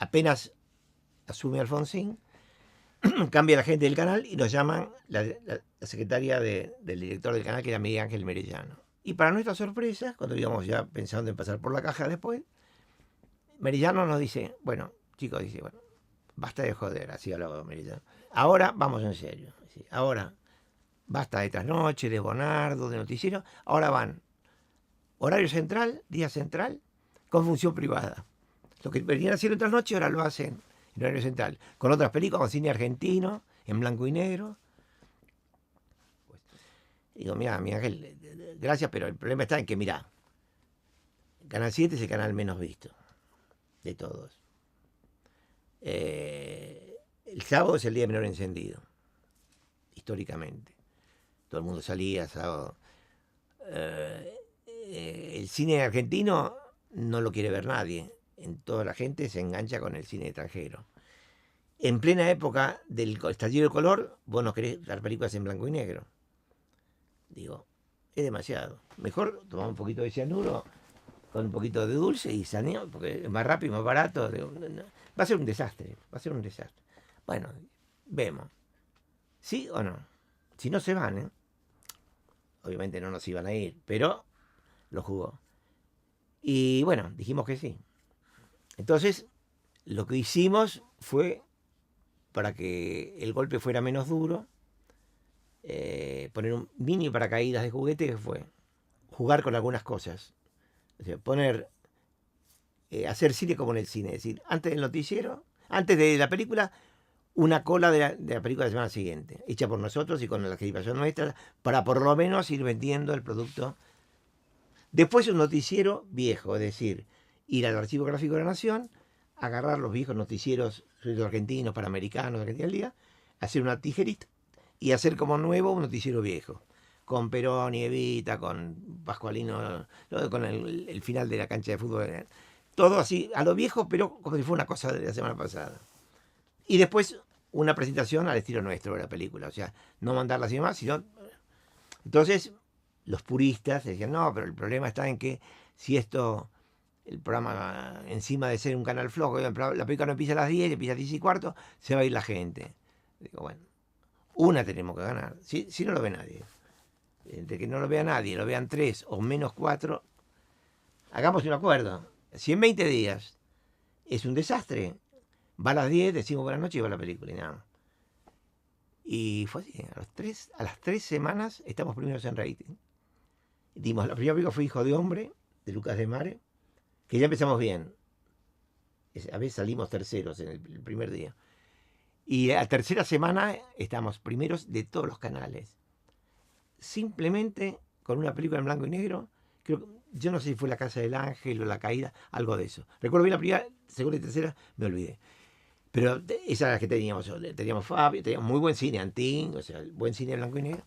apenas asume Alfonsín, cambia la gente del canal y nos llaman la secretaria del director del canal, que era Miguel Ángel Merellano. Y para nuestra sorpresa, cuando íbamos ya pensando en pasar por la caja después, Merellano nos dice, bueno, chicos, dice, bueno, basta de joder, así hablaba Merellano. Ahora vamos en serio. Ahora, basta de trasnoche, de Bonardo, de noticiero. Ahora van horario central, día central, con función privada. Lo que venían haciendo en trasnoche ahora lo hacen en horario central. Con otras películas, con cine argentino, en blanco y negro. Pues, digo, mira, mi Ángel, gracias, pero el problema está en que, mira, Canal 7 es el canal menos visto de todos. El sábado es el día menor encendido, históricamente. Todo el mundo salía sábado. El cine argentino no lo quiere ver nadie. En toda la gente se engancha con el cine extranjero. En plena época del estallido de color, vos no querés dar películas en blanco y negro. Digo, es demasiado. Mejor tomar un poquito de cianuro con un poquito de dulce y saneo, porque es más rápido, más barato. Va a ser un desastre, va a ser un desastre. Bueno, vemos. ¿Sí o no? Si no se van, obviamente no nos iban a ir, pero lo jugó. Y bueno, dijimos que sí. Entonces, lo que hicimos fue, para que el golpe fuera menos duro, poner un mini paracaídas de juguete, que fue jugar con algunas cosas. O sea, hacer cine como en el cine. Es decir, antes del noticiero, antes de la película, una cola de la película de la semana siguiente, hecha por nosotros y con la participación nuestra, para por lo menos ir vendiendo el producto. Después un noticiero viejo, es decir, ir al Archivo Gráfico de la Nación, agarrar los viejos noticieros argentinos, panamericanos, de aquel día, hacer una tijerita y hacer como nuevo un noticiero viejo, con Perón y Evita, con Pascualino, con el final de la cancha de fútbol, todo así, a lo viejo, pero como si fuera una cosa de la semana pasada. Y después una presentación al estilo nuestro de la película, o sea, no mandarla así más, sino... Entonces, los puristas decían, no, pero el problema está en que si esto, el programa, encima de ser un canal flojo, la película no empieza a las 10, empieza a 10 y cuarto, se va a ir la gente. Digo, bueno, una tenemos que ganar, si no lo ve nadie. De que no lo vea nadie, lo vean 3 o menos 4, hagamos un acuerdo. Si en 20 días es un desastre, va a las 10, decimos buenas noches y va a la película y nada más. Y fue así, a las 3 semanas estamos primeros en rating. Dimos, la primera película fue Hijo de Hombre, de Lucas de Mare, que ya empezamos bien. A veces salimos terceros en el primer día. Y la tercera semana estamos primeros de todos los canales. Simplemente con una película en blanco y negro, yo no sé si fue La Casa del Ángel o La Caída, algo de eso. Recuerdo bien la primera, segunda y tercera, me olvidé. Pero esas eran las que teníamos. Teníamos Fabio, teníamos muy buen cine, Antín, o sea, buen cine en blanco y negro.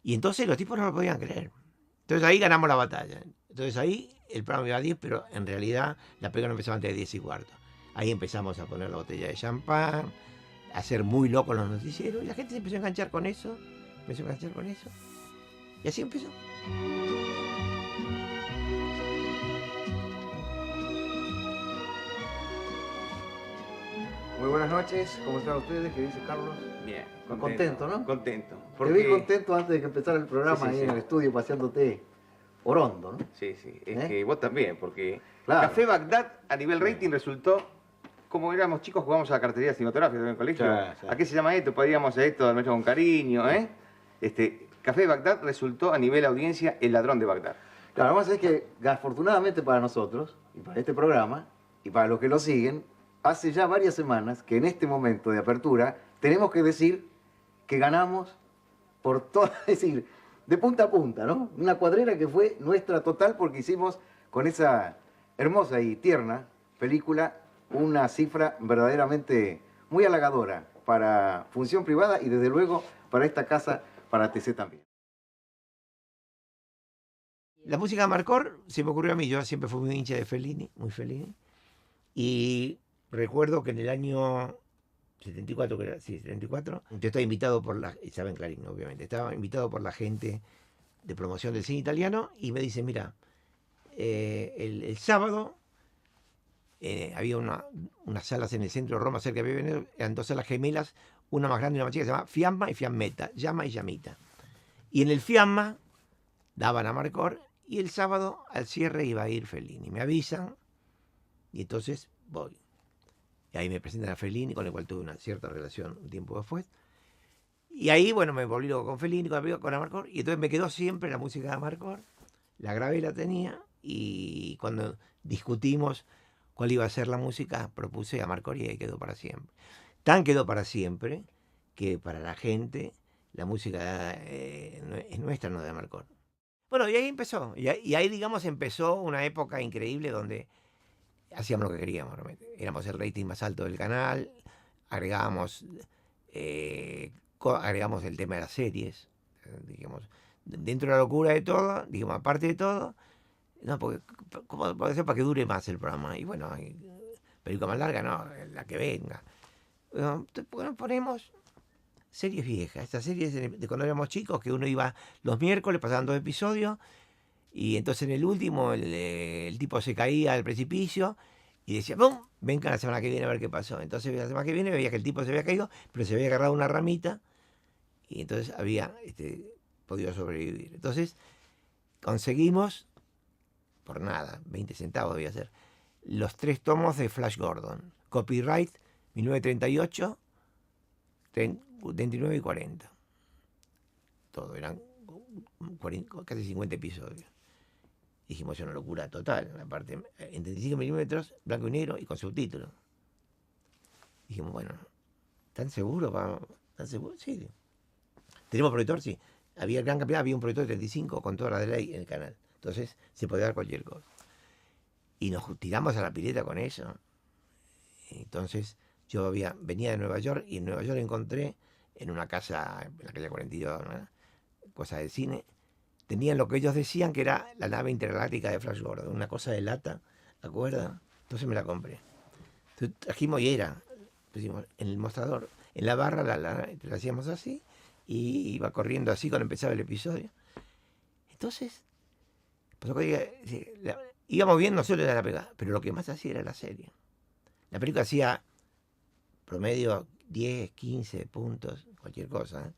Y entonces los tipos no lo podían creer. Entonces ahí ganamos la batalla. Entonces ahí el programa iba a 10, pero en realidad la película no empezaba antes de 10 y cuarto. Ahí empezamos a poner la botella de champán, a ser muy locos los noticieros, y la gente se empezó a enganchar con eso, y así empezó. Muy buenas noches, ¿cómo están ustedes? ¿Qué dice Carlos? Bien, Contento, ¿no? Contento. Te vi contento antes de que empezara el programa ahí en el estudio paseándote orondo, ¿no? Sí, es que vos también, porque claro. Café Bagdad a nivel rating resultó, como éramos chicos, jugábamos a la cartelería cinematográfica en el colegio. ¿A qué se llama esto? Podíamos hacer esto, darnos con cariño, Café Bagdad resultó a nivel audiencia el ladrón de Bagdad. Claro, vamos a decir que afortunadamente para nosotros, y para este programa, y para los que lo siguen, hace ya varias semanas que en este momento de apertura tenemos que decir que ganamos por todo, es decir, de punta a punta, ¿no? Una cuadrera que fue nuestra total porque hicimos con esa hermosa y tierna película una cifra verdaderamente muy halagadora para Función Privada y desde luego para esta casa, para TC también. La música de Marcor se me ocurrió a mí, yo siempre fui muy hincha de Fellini, muy Fellini, y recuerdo que en el año 74, que era, sí, 74, yo estaba invitado por estaba en Clarín, obviamente, estaba invitado por la gente de promoción del cine italiano y me dice, mira, el sábado había unas salas en el centro de Roma, cerca de Venecia, eran 2 salas gemelas, una más grande y una más chica, se llamaba Fiamma y Fiammetta, Llama y Llamita. Y en el Fiamma daban a Marcor, y el sábado al cierre iba a ir Fellini. Me avisan, y entonces voy. Y ahí me presentan a Fellini, con el cual tuve una cierta relación un tiempo después. Y ahí, bueno, me volví loco con Fellini, con Amarcord, y entonces me quedó siempre la música de Amarcord. La grabé, la tenía, y cuando discutimos cuál iba a ser la música, propuse Amarcord y ahí quedó para siempre. Tan quedó para siempre que para la gente la música es nuestra, no de Amarcord. Bueno, y ahí empezó. Y ahí, digamos, empezó una época increíble donde hacíamos lo que queríamos, realmente. Éramos el rating más alto del canal, agregábamos el tema de las series, digamos, dentro de la locura de todo, digamos, aparte de todo, no, porque, ¿cómo puede ser para que dure más el programa? Y bueno, hay película más larga, no, la que venga. Bueno, ponemos series viejas, estas series de cuando éramos chicos, que uno iba los miércoles, pasaban 2 episodios, y entonces en el último el tipo se caía al precipicio y decía, ¡pum! Venga la semana que viene a ver qué pasó. Entonces la semana que viene veía que el tipo se había caído, pero se había agarrado una ramita y entonces había podido sobrevivir. Entonces conseguimos, por nada, 20 centavos debía ser, los 3 tomos de Flash Gordon. Copyright 1938, 39 y 40. Todo, eran 40, casi 50 episodios. Dijimos, es una locura total. Aparte, en 35 milímetros, blanco y negro y con subtítulos. Dijimos, bueno, ¿tan seguro? ¿Tan seguro? Sí. ¿Tenemos proyector? Sí. Había gran cantidad, había un proyector de 35 con toda la de ley en el canal. Entonces, se podía dar cualquier cosa. Y nos tiramos a la pileta con eso. Entonces, yo venía de Nueva York y en Nueva York encontré en una casa, en la calle 42, ¿no? Cosa de cine, tenían lo que ellos decían que era la nave intergaláctica de Flash Gordon, una cosa de lata, ¿te acuerdas? Entonces me la compré. Entonces trajimos y era, pusimos en el mostrador, en la barra la hacíamos así, y iba corriendo así cuando empezaba el episodio. Entonces, pasó que íbamos viendo nosotros la película, pero lo que más hacía era la serie. La película hacía promedio 10, 15 puntos, cualquier cosa, ¿eh?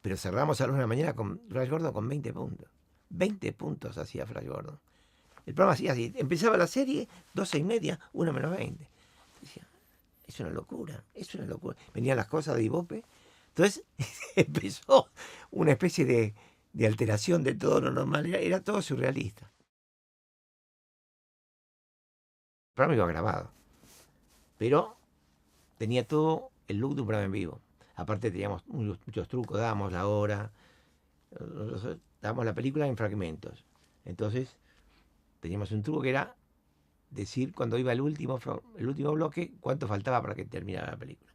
Pero cerramos a las 1 de la mañana con Flash Gordon con 20 puntos. 20 puntos hacía Flash Gordon. El programa hacía así. Empezaba la serie, 12:30, 1 menos 20. Decía, es una locura, es una locura. Venían las cosas de Ibope. Entonces empezó una especie de alteración de todo lo normal. Era todo surrealista. El programa iba grabado. Pero tenía todo el look de un programa en vivo. Aparte teníamos muchos trucos, dábamos la hora, dábamos la película en fragmentos. Entonces teníamos un truco que era decir cuando iba el último bloque cuánto faltaba para que terminara la película.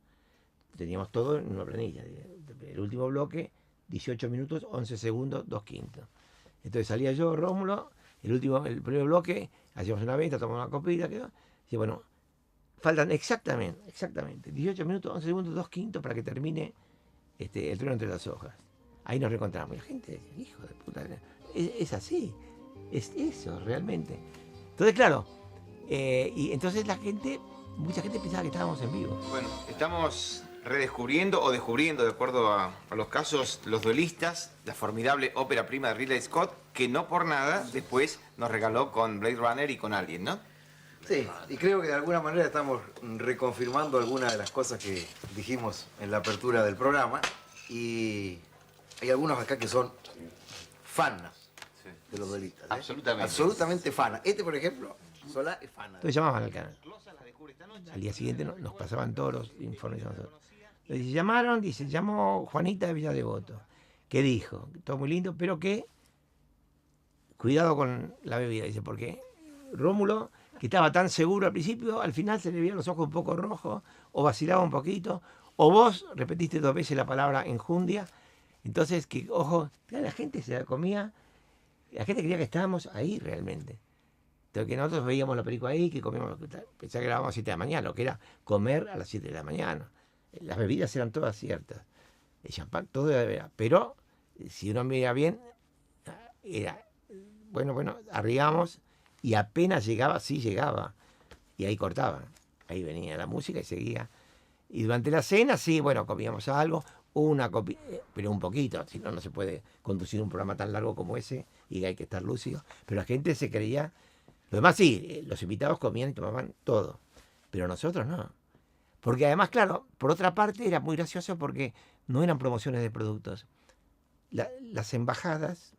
Teníamos todo en una planilla. El último bloque, 18 minutos, 11 segundos, 2/5. Entonces salía yo, Rómulo, el primer bloque, hacíamos una venta, tomamos una copita, quedó. Y bueno, faltan exactamente 18 minutos, 11 segundos, 2/5 para que termine el trueno entre las hojas. Ahí nos reencontramos. Y la gente, hijo de puta, es así, es eso realmente. Entonces, claro, y entonces mucha gente pensaba que estábamos en vivo. Bueno, estamos redescubriendo o descubriendo, de acuerdo a los casos, Los Duelistas, la formidable ópera prima de Ridley Scott, que no por nada después nos regaló con Blade Runner y con Alien, ¿no? Sí, y creo que de alguna manera estamos reconfirmando algunas de las cosas que dijimos en la apertura del programa. Y hay algunos acá que son fanas de Los Duelistas. Absolutamente. Absolutamente fanas. Por ejemplo, Solá es fana. Entonces llamaban al canal. Al día siguiente nos pasaban todos los informes a nosotros. Entonces llamó Juanita de Villa Devoto. ¿Qué dijo? Todo muy lindo, pero que cuidado con la bebida, dice, porque Rómulo, que estaba tan seguro al principio, al final se le veían los ojos un poco rojos, o vacilaba un poquito, o vos repetiste 2 veces la palabra enjundia. Entonces, que ojo, la gente se la comía, la gente creía que estábamos ahí realmente. Entonces, que nosotros veíamos la película ahí, que comíamos, pensaba que grabábamos a 7 de la mañana, lo que era comer a las 7 de la mañana. Las bebidas eran todas ciertas, el champán, todo era, pero si uno mira bien, era, bueno, arribamos y apenas llegaba, sí llegaba y ahí cortaban. Ahí venía la música y seguía. Y durante la cena, sí, bueno, comíamos algo, pero un poquito, si no, no se puede conducir un programa tan largo como ese y hay que estar lúcido. Pero la gente se creía. Lo demás sí, los invitados comían y tomaban todo, pero nosotros no. Porque además, claro, por otra parte era muy gracioso porque no eran promociones de productos. Las embajadas,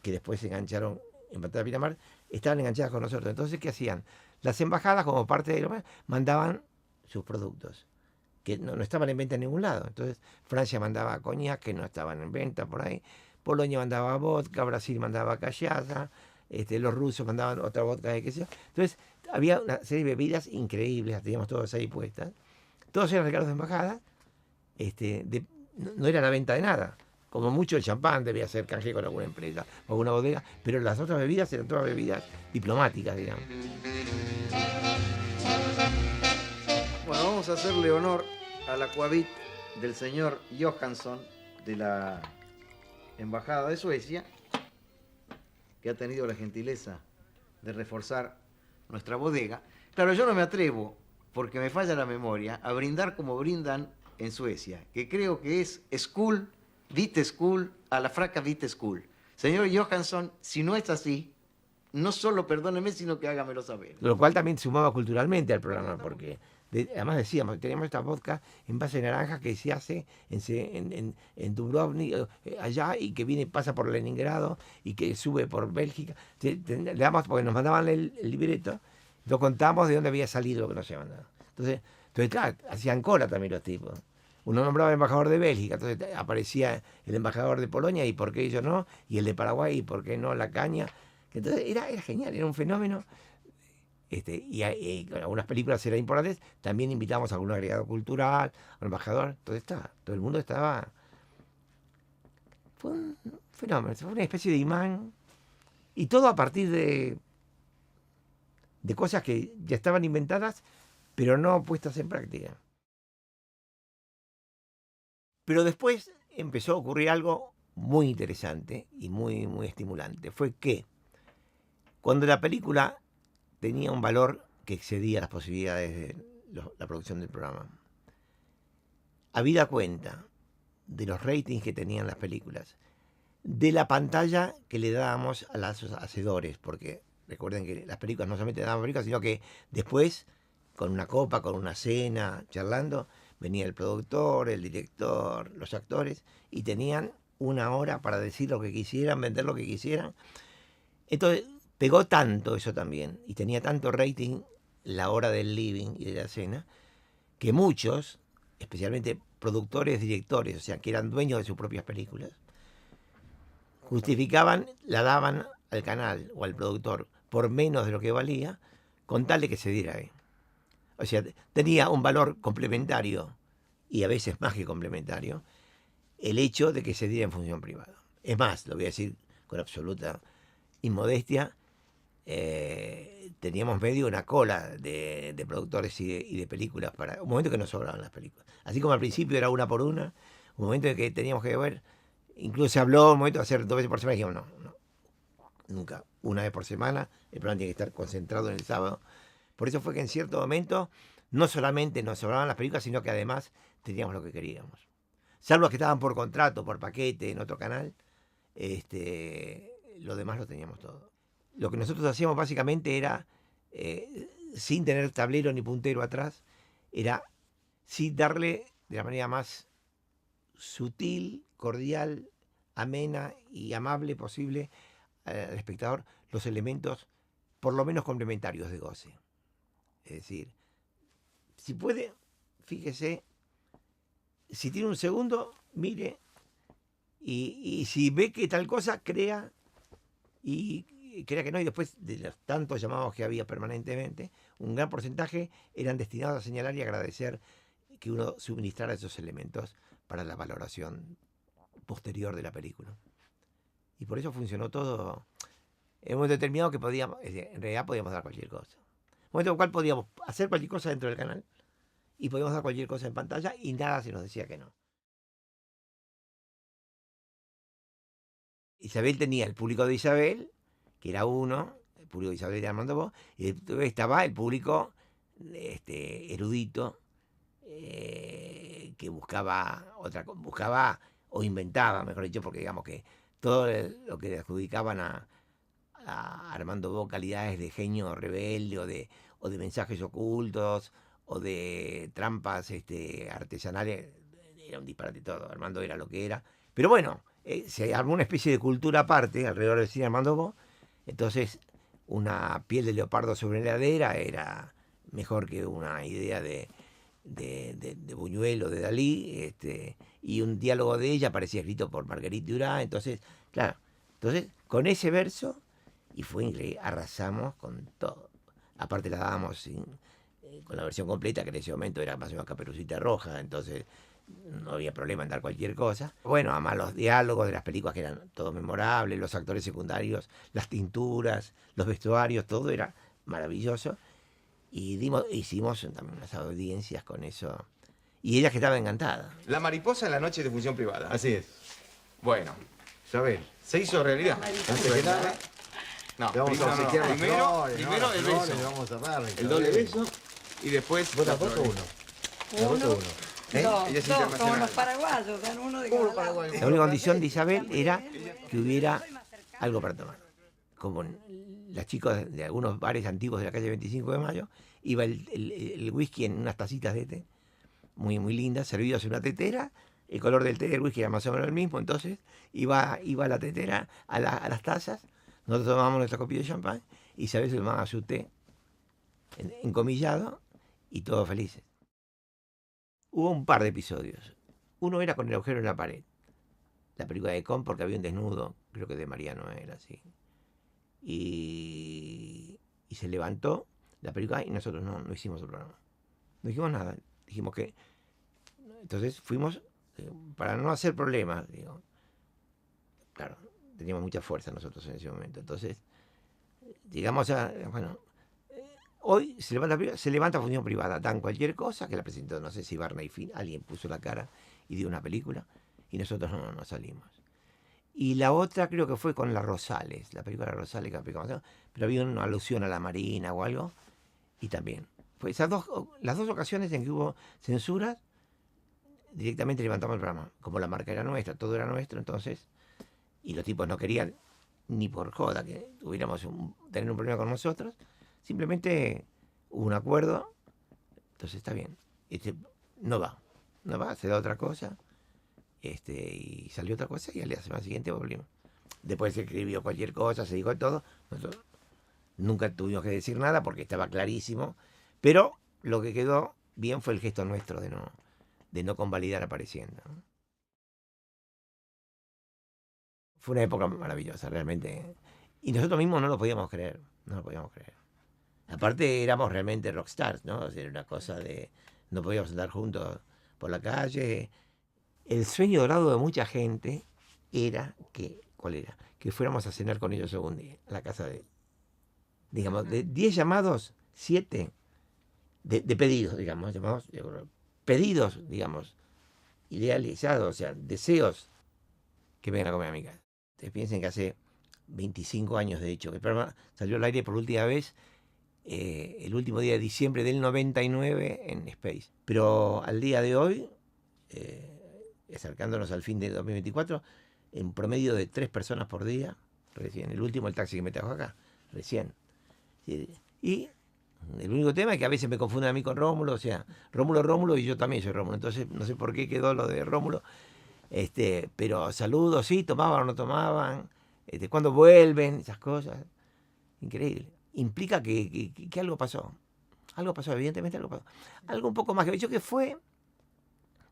que después se engancharon en Pantalla de Pinamar, estaban enganchadas con nosotros. Entonces, ¿qué hacían? Las embajadas, como parte de lo más, mandaban sus productos, que no estaban en venta en ningún lado. Entonces, Francia mandaba coñac, que no estaban en venta por ahí. Polonia mandaba vodka, Brasil mandaba callaza, los rusos mandaban otra vodka de qué sé yo. Entonces, había una serie de bebidas increíbles, las teníamos todas ahí puestas. Todos eran regalos de embajada, no era la venta de nada. Como mucho el champán debía ser canje con alguna empresa o alguna bodega, pero las otras bebidas eran todas bebidas diplomáticas, digamos. Bueno, vamos a hacerle honor al aquavit del señor Johansson de la Embajada de Suecia, que ha tenido la gentileza de reforzar nuestra bodega. Claro, yo no me atrevo, porque me falla la memoria, a brindar como brindan en Suecia, que creo que es Skål, Vite Skål, a la fraca Vite Skål. Señor Johansson, si no es así, no solo perdóneme, sino que hágamelo saber. Lo cual también sumaba culturalmente al programa, porque además decíamos, teníamos esta vodka en base de naranja que se hace en Dubrovnik, allá, y que viene, pasa por Leningrado y que sube por Bélgica. Le damos, porque nos mandaban el libreto, lo contamos de dónde había salido lo que nos habían mandado. Entonces, claro, hacían cola también los tipos. Uno nombraba el embajador de Bélgica, entonces aparecía el embajador de Polonia, y por qué ellos no, y el de Paraguay, y por qué no la caña. Entonces era genial, era un fenómeno. Y con algunas películas eran importantes, también invitamos a algún agregado cultural, a un embajador, todo el mundo estaba. Fue un fenómeno, fue una especie de imán, y todo a partir de cosas que ya estaban inventadas, pero no puestas en práctica. Pero después empezó a ocurrir algo muy interesante y muy, muy estimulante. Fue que cuando la película tenía un valor que excedía las posibilidades de la producción del programa, habida cuenta de los ratings que tenían las películas, de la pantalla que le dábamos a los hacedores, porque recuerden que las películas no solamente daban películas, sino que después, con una copa, con una cena, charlando, venía el productor, el director, los actores, y tenían una hora para decir lo que quisieran, vender lo que quisieran. Entonces, pegó tanto eso también, y tenía tanto rating la hora del living y de la cena, que muchos, especialmente productores, directores, o sea, que eran dueños de sus propias películas, justificaban, la daban al canal o al productor por menos de lo que valía, con tal de que se diera ahí. O sea, tenía un valor complementario, y a veces más que complementario, el hecho de que se diera en función privada. Es más, lo voy a decir con absoluta inmodestia, teníamos medio una cola de productores y de películas, para un momento que nos sobraban las películas. Así como al principio era una por una, un momento en que teníamos que ver, incluso se habló un momento de hacer 2 veces por semana, y dijimos, no, nunca, una vez por semana, el programa tiene que estar concentrado en el sábado. Por eso fue que en cierto momento no solamente nos sobraban las películas, sino que además teníamos lo que queríamos. Salvo los que estaban por contrato, por paquete, en otro canal, lo demás lo teníamos todo. Lo que nosotros hacíamos básicamente era, sin tener tablero ni puntero atrás, era sí darle de la manera más sutil, cordial, amena y amable posible al espectador los elementos por lo menos complementarios de goce. Es decir, si puede, fíjese, si tiene un segundo, mire, y si ve que tal cosa, crea, y crea que no, y después de los tantos llamados que había permanentemente, un gran porcentaje eran destinados a señalar y agradecer que uno suministrara esos elementos para la valoración posterior de la película. Y por eso funcionó todo en un momento determinado, que podíamos, en realidad podíamos dar cualquier cosa. En un momento en el cual podíamos hacer cualquier cosa dentro del canal y podíamos dar cualquier cosa en pantalla y nada se nos decía que no. Isabel tenía el público de Isabel, que era uno, público de Isabel y Armando Bo, y después estaba el público erudito, que buscaba o inventaba, mejor dicho, porque digamos que todo lo que le adjudicaban a Armando Bo calidades de genio rebelde o de mensajes ocultos o de trampas artesanales, era un disparate todo. Armando era lo que era. Pero bueno, se armó una especie de cultura aparte alrededor del cine Armando Bo. Entonces, una piel de leopardo sobre la heladera era mejor que una idea de Buñuel o de Dalí, y un diálogo de ella parecía escrito por Marguerite Duras. Entonces, claro, con ese verso, y fue increíble, arrasamos con todo. Aparte la dábamos con la versión completa, que en ese momento era más o menos Caperucita Roja, entonces no había problema en dar cualquier cosa. Bueno, además los diálogos de las películas, que eran todos memorables, los actores secundarios, las tinturas, los vestuarios, todo era maravilloso. Y hicimos también unas audiencias con eso. Y ella que estaba encantada. La mariposa en la noche de función privada. Así es. Bueno, Isabel, se hizo realidad. antes que nada, No, le vamos a obsequiar las primero flores, el las beso. flores, le vamos a dar, El doble beso y después. ¿Vos la tampoco flor. uno? ¿La voto uno? ¿Eh? Dos, Ella es dos, como internacional. los paraguayos, dan uno de ¿Cómo cada los lado. paraguayos? La única condición de Isabel era que hubiera algo para tomar. Como las chicas de algunos bares antiguos de la calle 25 de Mayo, iba el whisky en unas tacitas de té, muy, muy lindas, servidos en una tetera. El color del té y del whisky era más o menos el mismo, entonces iba la tetera a las tazas, nosotros tomábamos nuestra copia de champán, y Isabel se tomaba su té encomillado, y todos felices. Hubo un par de episodios. Uno era con el agujero en la pared, la película de Con, porque había un desnudo, creo que de Mariano era así. Y se levantó la película y nosotros no hicimos el programa. No dijimos nada. Dijimos que... Entonces fuimos, para no hacer problemas, digo. Claro, teníamos mucha fuerza nosotros en ese momento. Entonces, llegamos a... Bueno, hoy se levanta función privada. Dan cualquier cosa, que la presentó, no sé si Barney Finn, alguien puso la cara y dio una película, y nosotros no salimos. Y la otra creo que fue con la Rosales, la película de Rosales que aplicamos, pero había una alusión a la Marina o algo, y también. Fue las dos ocasiones en que hubo censuras, directamente levantamos el programa. Como la marca era nuestra, todo era nuestro, entonces, y los tipos no querían, ni por joda, que tuviéramos tener un problema con nosotros, simplemente hubo un acuerdo, entonces está bien. No va, se da otra cosa. Y salió otra cosa, y a la semana siguiente volvimos. Después se escribió cualquier cosa, se dijo todo. Nosotros nunca tuvimos que decir nada porque estaba clarísimo. Pero lo que quedó bien fue el gesto nuestro de no convalidar apareciendo, ¿no? Fue una época maravillosa, realmente. Y nosotros mismos no lo podíamos creer. Aparte éramos realmente rockstars, ¿no? O sea, era una cosa de... No podíamos andar juntos por la calle. El sueño dorado de mucha gente era ¿cuál era? Que fuéramos a cenar con ellos algún día, a la casa de... Digamos, de 10 llamados, 7 de pedidos, digamos, pedidos, digamos, idealizados, o sea, deseos que vengan a comer a mi casa. Ustedes piensen que hace 25 años, de hecho, que el programa salió al aire por última vez el último día de diciembre del 99 en Space. Pero al día de hoy, acercándonos al fin de 2024, en promedio de 3 personas por día, recién. El último, el taxi que me trajo acá, recién. Y el único tema es que a veces me confunden a mí con Rómulo, o sea, Rómulo y yo también soy Rómulo, entonces no sé por qué quedó lo de Rómulo, pero saludos, sí, tomaban o no tomaban, cuando vuelven, esas cosas, increíble. Implica que algo pasó, evidentemente algo pasó. Algo un poco más que yo, que fue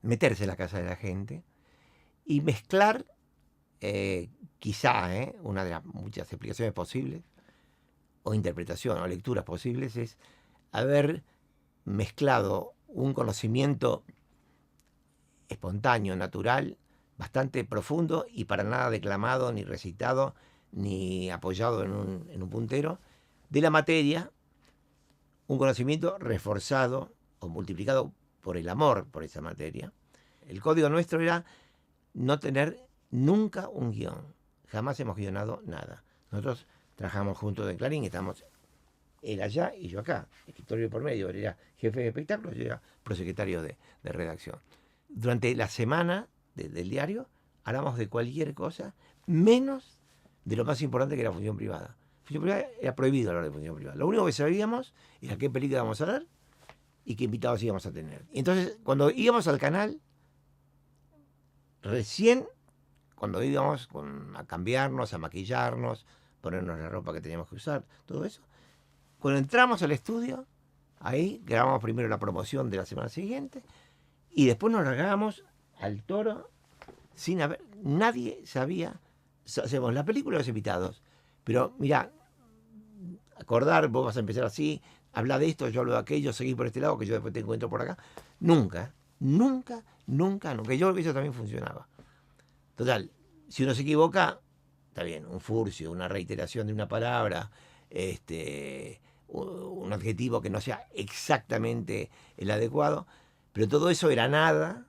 meterse en la casa de la gente y mezclar, quizá, una de las muchas explicaciones posibles, o interpretación o lecturas posibles, es haber mezclado un conocimiento espontáneo, natural, bastante profundo y para nada declamado, ni recitado, ni apoyado en un puntero, de la materia, un conocimiento reforzado o multiplicado por el amor por esa materia. El código nuestro era no tener nunca un guión. Jamás hemos guionado nada. Nosotros trabajamos juntos en Clarín, estábamos él allá y yo acá, escritorio por medio, él era jefe de espectáculos, yo era prosecretario de redacción. Durante la semana del diario hablamos de cualquier cosa, menos de lo más importante que era función privada. Función privada era prohibido hablar de función privada. Lo único que sabíamos era qué película íbamos a ver y qué invitados íbamos a tener. Y entonces, cuando íbamos al canal, recién, cuando íbamos a cambiarnos, a maquillarnos, ponernos la ropa que teníamos que usar, todo eso, cuando entramos al estudio, ahí grabamos primero la promoción de la semana siguiente y después nos largábamos al toro sin haber... Nadie sabía... Hacemos la película y los invitados. Pero mira, acordar, vos vas a empezar así, habla de esto, yo hablo de aquello, seguí por este lado, que yo después te encuentro por acá. Nunca, nunca, nunca, nunca. Yo creo que eso también funcionaba. Total, si uno se equivoca, está bien, un furcio, una reiteración de una palabra, un adjetivo que no sea exactamente el adecuado, pero todo eso era nada,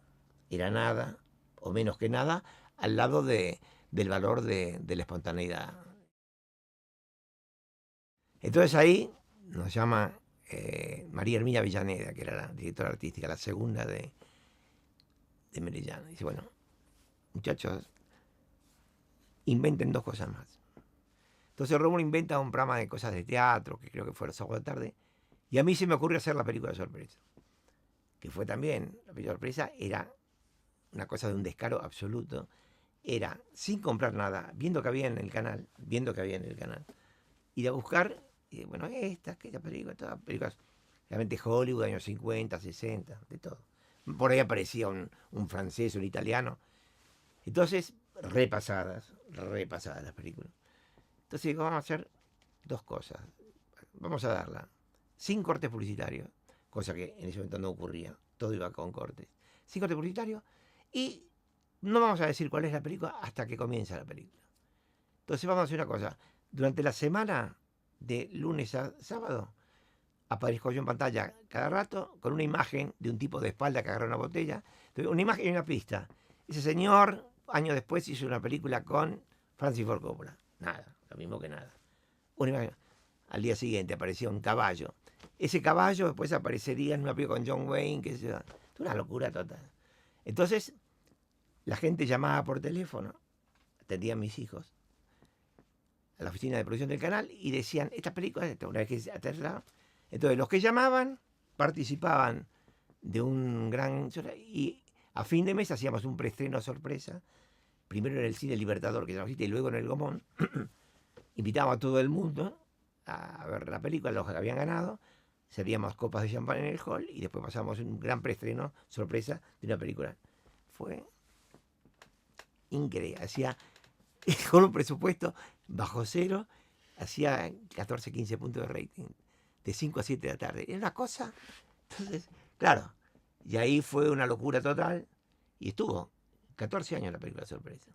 o menos que nada, al lado del valor de la espontaneidad. Entonces ahí nos llama María Hermina Avellaneda, que era la directora artística, la segunda de Merellano. Dice, bueno, muchachos, inventen 2 cosas más. Entonces Rómulo inventa un programa de cosas de teatro, que creo que fue los sábados de tarde, y a mí se me ocurrió hacer la película de sorpresa, que fue también, la película de sorpresa era una cosa de un descaro absoluto, era sin comprar nada, viendo que había en el canal, ir a buscar, y bueno, aquella película, todas películas, realmente Hollywood, años 50, 60, de todo. Por ahí aparecía un francés, un italiano. Entonces, repasadas las películas. Entonces digo, vamos a hacer 2 cosas. Vamos a darla sin cortes publicitarios, cosa que en ese momento no ocurría. Todo iba con cortes. Sin cortes publicitarios. Y no vamos a decir cuál es la película hasta que comienza la película. Entonces vamos a hacer una cosa. Durante la semana, de lunes a sábado, aparezco yo en pantalla cada rato con una imagen de un tipo de espalda que agarra una botella. Entonces, una imagen y una pista. Ese señor, años después, hizo una película con Francis Ford Coppola. Nada, lo mismo que nada. Una imagen. Al día siguiente aparecía un caballo. Ese caballo después aparecería en una película con John Wayne, que es una locura total. Entonces, la gente llamaba por teléfono, atendían mis hijos, a la oficina de producción del canal y decían, esta película, una vez que aterrizaba. Entonces, los que llamaban participaban de un gran... Y a fin de mes hacíamos un preestreno sorpresa, primero en el Cine Libertador, que se llama, y luego en el Gomón. Invitábamos a todo el mundo a ver la película, los que habían ganado, servíamos copas de champán en el hall y después pasamos un gran preestreno sorpresa de una película. Fue increíble. Hacía, con un presupuesto bajo cero, hacía 14, 15 puntos de rating, de 5 a 7 de la tarde. Era una cosa. Entonces, claro, y ahí fue una locura total y estuvo 14 años la película sorpresa.